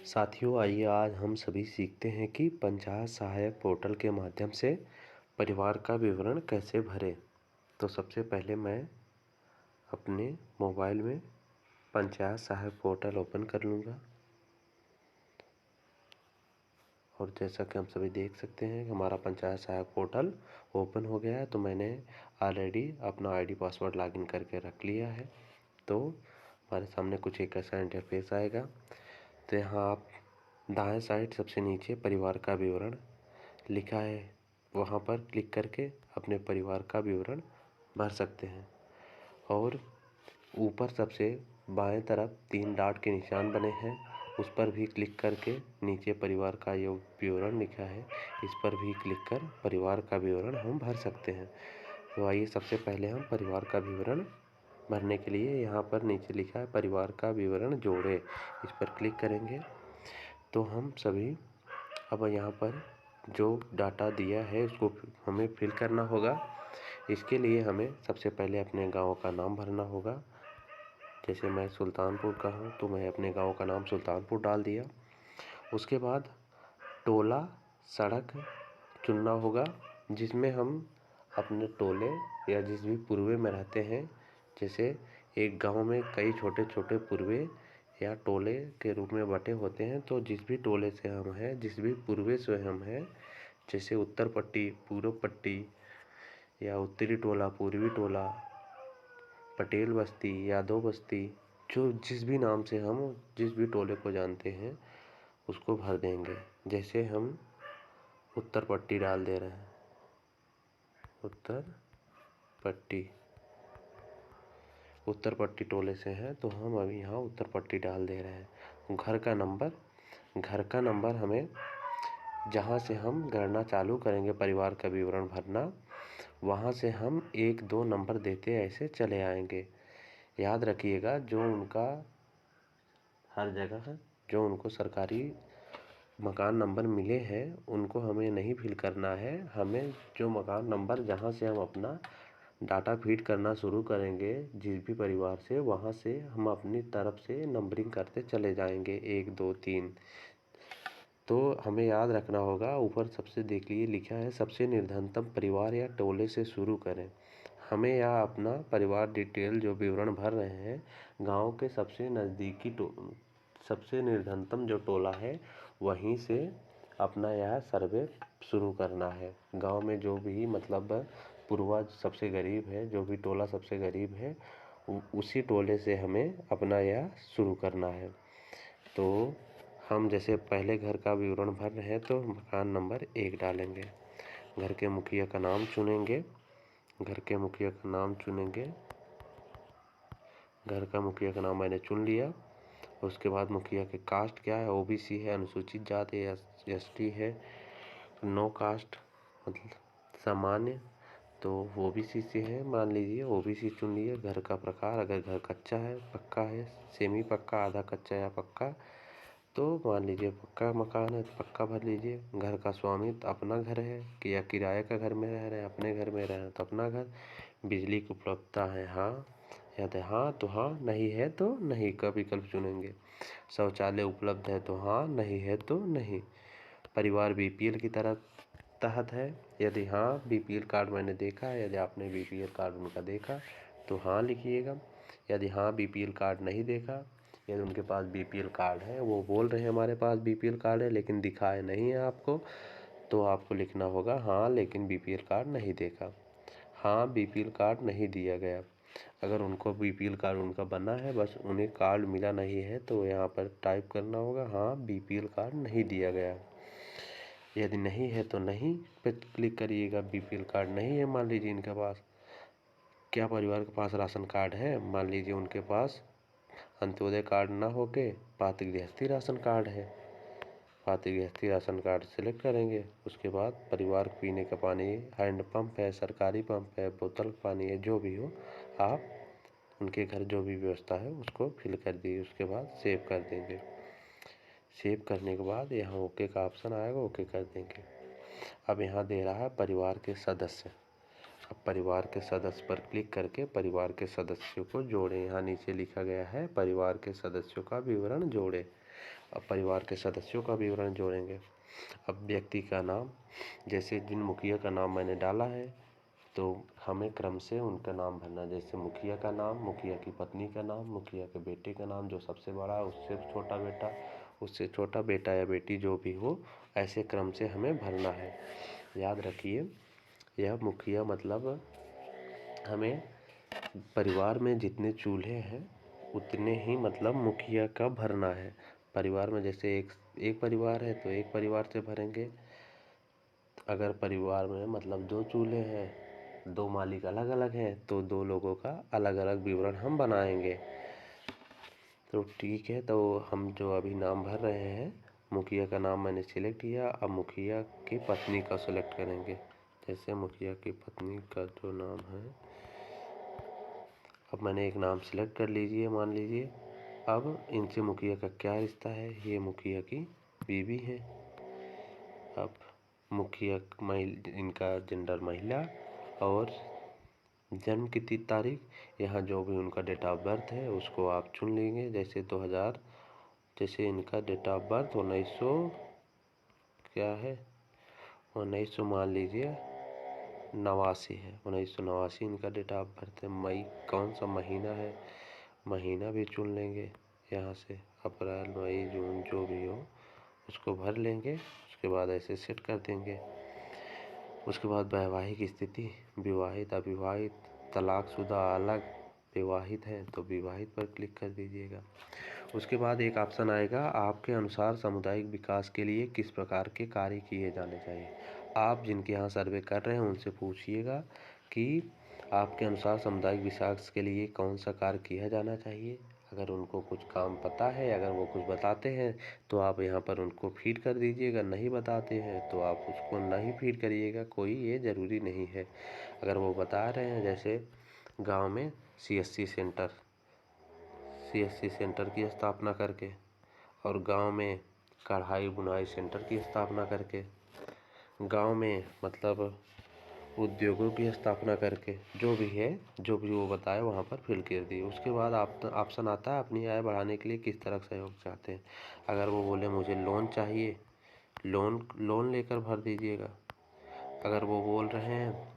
साथियों, आइए आज हम सभी सीखते हैं कि पंचायत सहायक पोर्टल के माध्यम से परिवार का विवरण कैसे भरें। तो सबसे पहले मैं अपने मोबाइल में पंचायत सहायक पोर्टल ओपन कर लूँगा और जैसा कि हम सभी देख सकते हैं कि हमारा पंचायत सहायक पोर्टल ओपन हो गया है। तो मैंने ऑलरेडी अपना आईडी पासवर्ड लॉगिन करके रख लिया है। तो हमारे सामने कुछ एक ऐसा इंटरफेस आएगा। तो यहाँ आप दाएं साइड सबसे नीचे परिवार का विवरण लिखा है, वहाँ पर क्लिक करके अपने परिवार का विवरण भर सकते हैं। और ऊपर सबसे बाएं तरफ 3 डॉट के निशान बने हैं, उस पर भी क्लिक करके नीचे परिवार का जो विवरण लिखा है इस पर भी क्लिक कर परिवार का विवरण हम भर सकते हैं। तो आइए सबसे पहले हम परिवार का विवरण भरने के लिए यहाँ पर नीचे लिखा है परिवार का विवरण जोड़े, इस पर क्लिक करेंगे तो हम सभी अब यहाँ पर जो डाटा दिया है उसको हमें फिल करना होगा। इसके लिए हमें सबसे पहले अपने गांव का नाम भरना होगा। जैसे मैं सुल्तानपुर का हूँ तो मैं अपने गांव का नाम सुल्तानपुर डाल दिया। उसके बाद टोला सड़क चुनना होगा जिसमें हम अपने टोले या जिस भी पूर्वे में रहते हैं। जैसे एक गांव में कई छोटे छोटे पूर्वे या टोले के रूप में बटे होते हैं, तो जिस भी टोले से हम हैं, जिस भी पूर्वे से हम हैं, जैसे उत्तर पट्टी, पूर्व पट्टी या उत्तरी टोला, पूर्वी टोला, पटेल बस्ती, यादव बस्ती, जो जिस भी नाम से हम जिस भी टोले को जानते हैं उसको भर देंगे। जैसे हम उत्तर पट्टी डाल दे रहे हैं, उत्तर पट्टी टोले से हैं तो हम अभी यहाँ उत्तर पट्टी डाल दे रहे हैं। घर का नंबर हमें जहाँ से हम गणना चालू करेंगे परिवार का विवरण भरना, वहाँ से हम 1-2 नंबर देते ऐसे चले आएंगे। याद रखिएगा जो उनका हर जगह जो उनको सरकारी मकान नंबर मिले हैं उनको हमें नहीं फिल करना है। हमें जो मकान नंबर जहाँ से हम अपना डाटा फीड करना शुरू करेंगे जिस भी परिवार से, वहाँ से हम अपनी तरफ से नंबरिंग करते चले जाएंगे 1 2 3। तो हमें याद रखना होगा, ऊपर सबसे देख लीजिए लिखा है सबसे निर्धनतम परिवार या टोले से शुरू करें। हमें यहाँ अपना परिवार डिटेल जो विवरण भर रहे हैं, गांव के सबसे नज़दीकी सबसे निर्धनतम जो टोला है वहीं से अपना यह सर्वे शुरू करना है। गांव में जो भी मतलब पूर्वज सबसे गरीब है, जो भी टोला सबसे गरीब है, उसी टोले से हमें अपना यह शुरू करना है। तो हम जैसे पहले घर का विवरण भर रहे हैं तो मकान नंबर 1 डालेंगे। घर के मुखिया का नाम चुनेंगे, घर का मुखिया का नाम मैंने चुन लिया। उसके बाद मुखिया के कास्ट क्या है, ओबीसी है, अनुसूचित जाति है, एसटी है, नो कास्ट मतलब सामान्य, तो ओबीसी से है, मान लीजिए ओबीसी चुन लिए। घर का प्रकार, अगर घर कच्चा है, पक्का है, सेमी पक्का, आधा कच्चा या पक्का, तो मान लीजिए पक्का मकान है तो पक्का भर लीजिए। घर का स्वामित्व अपना घर है कि या किराए का घर में रह रहे हैं, अपने घर में रह रहे हैं तो अपना घर। बिजली की उपलब्धता है हाँ, यदि हाँ तो हाँ, नहीं है तो नहीं का विकल्प चुनेंगे। शौचालय उपलब्ध है तो हाँ, नहीं है तो नहीं। परिवार बीपीएल की तरह तहत है, यदि हाँ बीपीएल कार्ड मैंने देखा है, यदि आपने बीपीएल कार्ड उनका देखा तो हाँ लिखिएगा। यदि हाँ बीपीएल कार्ड नहीं देखा, यदि उनके पास बीपीएल कार्ड है, वो बोल रहे हैं हमारे पास बीपीएल कार्ड है लेकिन दिखाए नहीं है आपको, तो आपको लिखना होगा हाँ लेकिन बीपीएल कार्ड नहीं देखा, हाँ बीपीएल कार्ड नहीं दिया गया। अगर उनको बीपीएल कार्ड उनका बना है, बस उन्हें कार्ड मिला नहीं है, तो यहाँ पर टाइप करना होगा हाँ बीपीएल कार्ड नहीं दिया गया। यदि नहीं है तो नहीं पे क्लिक करिएगा। बीपीएल कार्ड नहीं है मान लीजिए इनके पास, क्या परिवार के पास राशन कार्ड है, मान लीजिए उनके पास अंत्योदय कार्ड ना होके पात्र गृहस्थी राशन कार्ड है, पात्र गृहस्थी राशन कार्ड सेलेक्ट करेंगे। उसके बाद परिवार को पीने का पानी हैंडपम्प है, सरकारी पंप है, बोतल पानी है, जो भी हो आप उनके घर जो भी व्यवस्था है उसको फिल कर दीजिए। उसके बाद सेव कर देंगे। सेव करने के बाद यहाँ ओके का ऑप्शन आएगा, ओके कर देंगे। अब यहाँ दे रहा है परिवार के सदस्य। अब परिवार के सदस्य पर क्लिक करके परिवार के सदस्यों को जोड़ें। यहाँ नीचे लिखा गया है परिवार के सदस्यों का विवरण जोड़ें। अब परिवार के सदस्यों का विवरण जोड़ेंगे। अब व्यक्ति का नाम, जैसे जिन मुखिया का नाम मैंने डाला है तो हमें क्रम से उनका नाम भरना, जैसे मुखिया का नाम, मुखिया की पत्नी का नाम, मुखिया के बेटे का नाम, जो सबसे बड़ा है उससे छोटा बेटा, उससे छोटा बेटा या बेटी जो भी हो, ऐसे क्रम से हमें भरना है। याद रखिए, यह मुखिया मतलब हमें परिवार में जितने चूल्हे हैं उतने ही मतलब मुखिया का भरना है। परिवार में जैसे एक परिवार है तो एक परिवार से भरेंगे। अगर परिवार में मतलब 2 चूल्हे हैं, 2 मालिक अलग अलग हैं तो 2 लोगों का अलग अलग विवरण हम बनाएंगे। तो ठीक है, तो हम जो अभी नाम भर रहे हैं, मुखिया का नाम मैंने सिलेक्ट किया। अब मुखिया की पत्नी का सिलेक्ट करेंगे। जैसे मुखिया की पत्नी का जो नाम है, अब मैंने एक नाम सिलेक्ट कर लीजिए, मान लीजिए। अब इनसे मुखिया का क्या रिश्ता है, ये मुखिया की बीवी है। अब मुखिया इनका जेंडर महिला और जन्म की तारीख, यहाँ जो भी उनका डेट ऑफ बर्थ है उसको आप चुन लेंगे। जैसे 2000, जैसे इनका डेट ऑफ बर्थ 1900 क्या है, 1900 मान लीजिए 89 है, 1989 इनका डेट ऑफ बर्थ है। मई कौन सा महीना है, महीना भी चुन लेंगे यहाँ से। अप्रैल, मई, जून जो भी हो उसको भर लेंगे। उसके बाद ऐसे सेट कर देंगे। उसके बाद वैवाहिक स्थिति, विवाहित, अविवाहित, तलाकशुदा, अलग, विवाहित हैं तो विवाहित पर क्लिक कर दीजिएगा। उसके बाद एक ऑप्शन आएगा, आपके अनुसार सामुदायिक विकास के लिए किस प्रकार के कार्य किए जाने चाहिए। आप जिनके यहाँ सर्वे कर रहे हैं उनसे पूछिएगा कि आपके अनुसार सामुदायिक विकास के लिए कौन सा कार्य किया जाना चाहिए। अगर उनको कुछ काम पता है, अगर वो कुछ बताते हैं तो आप यहाँ पर उनको फीड कर दीजिएगा, नहीं बताते हैं तो आप उसको नहीं फीड करिएगा, कोई ये ज़रूरी नहीं है। अगर वो बता रहे हैं, जैसे गांव में CSC सेंटर की स्थापना करके, और गांव में कढ़ाई बुनाई सेंटर की स्थापना करके, गांव में मतलब उद्योगों की स्थापना करके, जो भी है, जो भी वो बताए वहाँ पर फिल कर दिए। उसके बाद आप ऑप्शन आता है अपनी आय बढ़ाने के लिए किस तरह सहयोग चाहते हैं। अगर वो बोले मुझे लोन चाहिए, लोन लेकर भर दीजिएगा। अगर वो बोल रहे हैं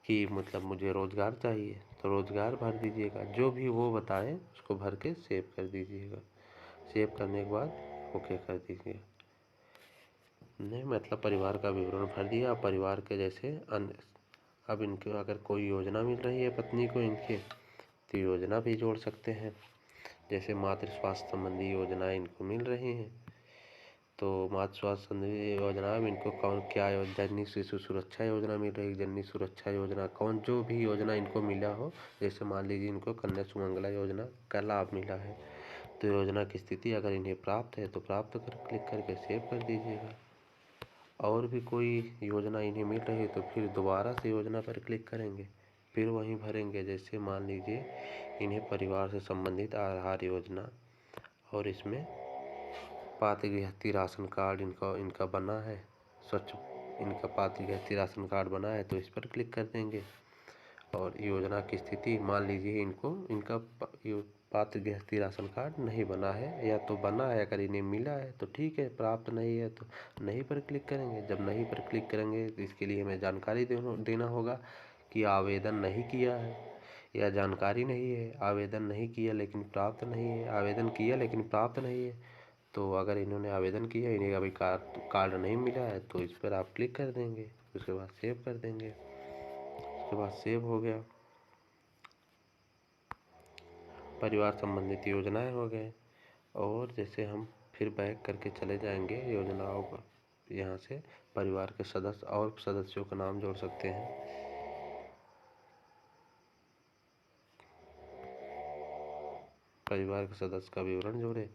कि मतलब मुझे रोज़गार चाहिए तो रोज़गार भर दीजिएगा। जो भी वो बताएं उसको भर के सेव कर दीजिएगा। सेव करने के बाद ओके कर दीजिए। नहीं मतलब परिवार का विवरण भर दिया। परिवार के जैसे अन्य, अब इनके अगर कोई योजना मिल रही है पत्नी को इनके, तो योजना भी जोड़ सकते हैं। जैसे मातृ स्वास्थ्य संबंधी योजना इनको मिल रही हैं, तो मातृ स्वास्थ्य संबंधी योजना में इनको कौन क्या जननी शिशु सुरक्षा योजना मिल रही है, जननी सुरक्षा योजना कौन, जो भी योजना इनको मिला हो। जैसे मान लीजिए इनको कन्या सुमंगला योजना का लाभ मिला है, तो योजना की स्थिति अगर इन्हें प्राप्त है तो प्राप्त कर क्लिक करके सेव कर दीजिएगा। और भी कोई योजना इन्हें मिल रही है तो फिर दोबारा से योजना पर क्लिक करेंगे, फिर वहीं भरेंगे। जैसे मान लीजिए इन्हें परिवार से संबंधित आहार योजना, और इसमें पात्र गृहस्थी राशन कार्ड इनका बना है, स्वच्छ इनका पात्र गृहस्थी राशन कार्ड बना है तो इस पर क्लिक कर देंगे। और योजना की स्थिति मान लीजिए इनका पात्र गृहस्थी राशन कार्ड नहीं बना है, या तो बना है, अगर इन्हें मिला है तो ठीक है, प्राप्त नहीं है तो नहीं पर क्लिक करेंगे। जब नहीं पर क्लिक करेंगे तो इसके लिए हमें जानकारी देना होगा कि आवेदन नहीं किया है, या जानकारी नहीं है, आवेदन नहीं किया लेकिन प्राप्त नहीं है, आवेदन किया लेकिन प्राप्त नहीं है। तो अगर इन्होंने आवेदन किया, इन्हें अभी कार्ड नहीं मिला है तो इस पर आप क्लिक कर देंगे। उसके बाद सेव कर देंगे। उसके बाद सेव हो गया। परिवार संबंधित योजनाएं हो गए। और जैसे हम फिर बैक करके चले जाएंगे योजनाओं पर, यहाँ से परिवार के सदस्य और सदस्यों का नाम जोड़ सकते हैं। परिवार के सदस्य का विवरण जोड़े।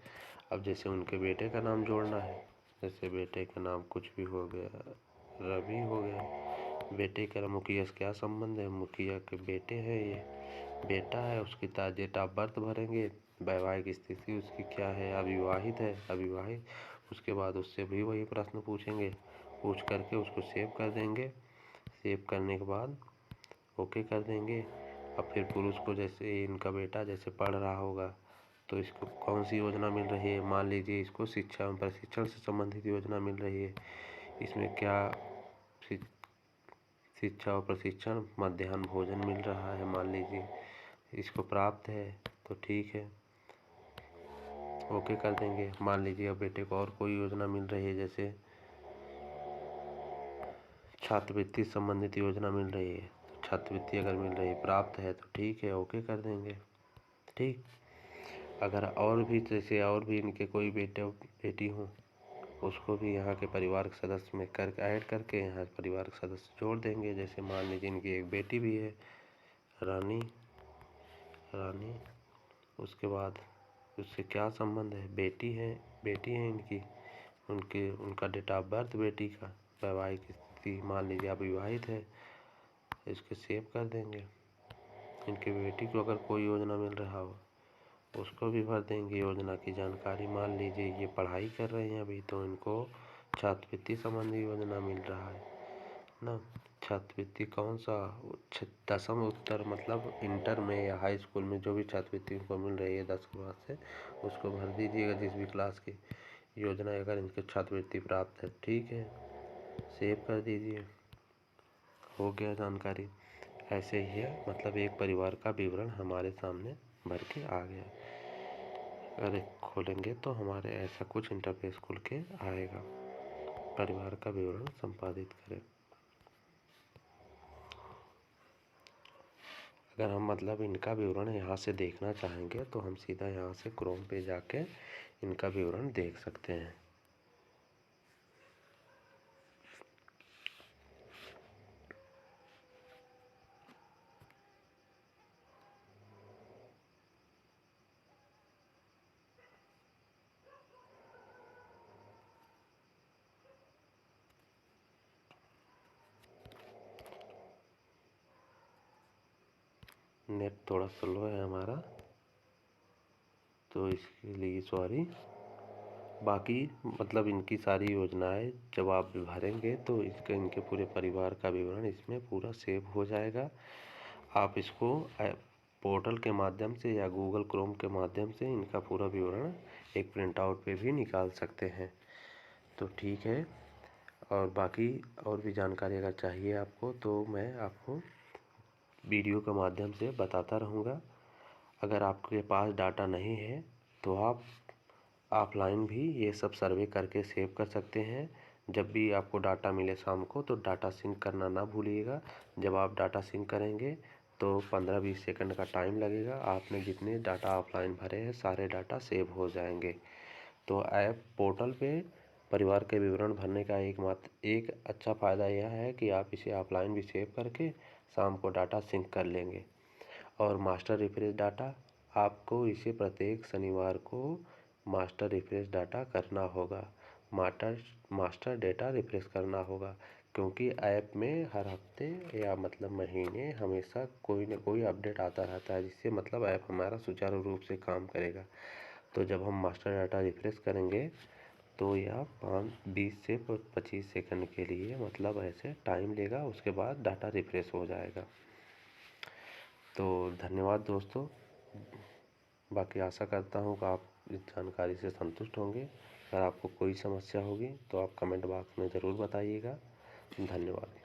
अब जैसे उनके बेटे का नाम जोड़ना है, जैसे बेटे का नाम कुछ भी हो गया, रवि हो गया। बेटे का मुखिया से क्या संबंध है, मुखिया के बेटे हैं, ये बेटा है, उसकी डेट ऑफ बर्थ भरेंगे। वैवाहिक स्थिति उसकी क्या है, अविवाहित है, अविवाहित। उसके बाद उससे भी वही प्रश्न पूछेंगे, पूछ करके उसको सेव कर देंगे। सेव करने के बाद ओके कर देंगे। अब फिर पुरुष को, जैसे इनका बेटा जैसे पढ़ रहा होगा तो इसको कौन सी योजना मिल रही है? मान लीजिए इसको शिक्षा एवं प्रशिक्षण से संबंधित योजना मिल रही है। इसमें क्या शिक्षा और प्रशिक्षण मध्याह्न भोजन मिल रहा है, मान लीजिए इसको प्राप्त है तो ठीक है, ओके कर देंगे। मान लीजिए अब बेटे को और कोई योजना मिल रही है, जैसे छात्रवृत्ति संबंधित योजना मिल रही है, तो छात्रवृत्ति अगर मिल रही है प्राप्त है तो ठीक है, ओके कर देंगे। ठीक, अगर और भी जैसे और भी इनके कोई बेटे बेटी हो, उसको भी यहाँ के परिवार के सदस्य में कर ऐड करके यहाँ परिवार के सदस्य जोड़ देंगे। जैसे मान लीजिए इनकी एक बेटी भी है, रानी। उसके बाद उससे क्या संबंध है? बेटी है इनकी, उनका डेट ऑफ बर्थ बेटी का, वैवाहिक स्थिति मान लीजिए अविवाहित है, इसके सेव कर देंगे। इनकी बेटी को अगर कोई योजना मिल रहा हो उसको भी भर देंगे योजना की जानकारी। मान लीजिए ये पढ़ाई कर रहे हैं अभी, तो इनको छात्रवृत्ति संबंधी योजना मिल रहा है ना। छात्रवृत्ति कौन सा? 10वीं उत्तर मतलब इंटर में या हाई स्कूल में जो भी छात्रवृत्ति उनको मिल रही है 10 के बाद से, उसको भर दीजिएगा जिस भी क्लास की योजना अगर इनके छात्रवृत्ति प्राप्त है। ठीक है, सेव कर दीजिए, हो गया जानकारी। ऐसे ही है, मतलब एक परिवार का विवरण हमारे सामने भर के आ गया। अगर खोलेंगे तो हमारे ऐसा कुछ इंटरफेस खुल के आएगा, परिवार का विवरण संपादित करें। अगर हम मतलब इनका विवरण यहाँ से देखना चाहेंगे तो हम सीधा यहाँ से क्रोम पे जाके इनका विवरण देख सकते हैं। नेट थोड़ा स्लो है हमारा, तो इसके लिए सॉरी। बाकी मतलब इनकी सारी योजनाएं जब आप भरेंगे तो इनके पूरे परिवार का विवरण इसमें पूरा सेव हो जाएगा। आप इसको पोर्टल के माध्यम से या गूगल क्रोम के माध्यम से इनका पूरा विवरण एक प्रिंट आउट पे भी निकाल सकते हैं। तो ठीक है, और बाकी और भी जानकारी अगर चाहिए आपको तो मैं आपको वीडियो के माध्यम से बताता रहूँगा। अगर आपके पास डाटा नहीं है तो आप ऑफलाइन भी ये सब सर्वे करके सेव कर सकते हैं। जब भी आपको डाटा मिले शाम को तो डाटा सिंक करना ना भूलिएगा। जब आप डाटा सिंक करेंगे तो 15-20 सेकंड का टाइम लगेगा। आपने जितने डाटा ऑफलाइन भरे हैं सारे डाटा सेव हो जाएंगे। तो ऐप पोर्टल पे परिवार के विवरण भरने का एक अच्छा फ़ायदा यह है कि आप इसे ऑफलाइन भी सेव करके शाम को डाटा सिंक कर लेंगे। और मास्टर रिफ्रेश डाटा, आपको इसे प्रत्येक शनिवार को मास्टर रिफ्रेश डाटा करना होगा, मास्टर डेटा रिफ्रेश करना होगा, क्योंकि ऐप में हर हफ्ते या मतलब महीने हमेशा कोई ना कोई अपडेट आता रहता है, जिससे मतलब ऐप हमारा सुचारू रूप से काम करेगा। तो जब हम मास्टर डाटा रिफ्रेश करेंगे तो यह 20 से 25 सेकंड के लिए मतलब ऐसे टाइम लेगा, उसके बाद डाटा रिफ्रेश हो जाएगा। तो धन्यवाद दोस्तों। बाकी आशा करता हूँ कि आप इस जानकारी से संतुष्ट होंगे। अगर आपको कोई समस्या होगी तो आप कमेंट बॉक्स में ज़रूर बताइएगा। धन्यवाद।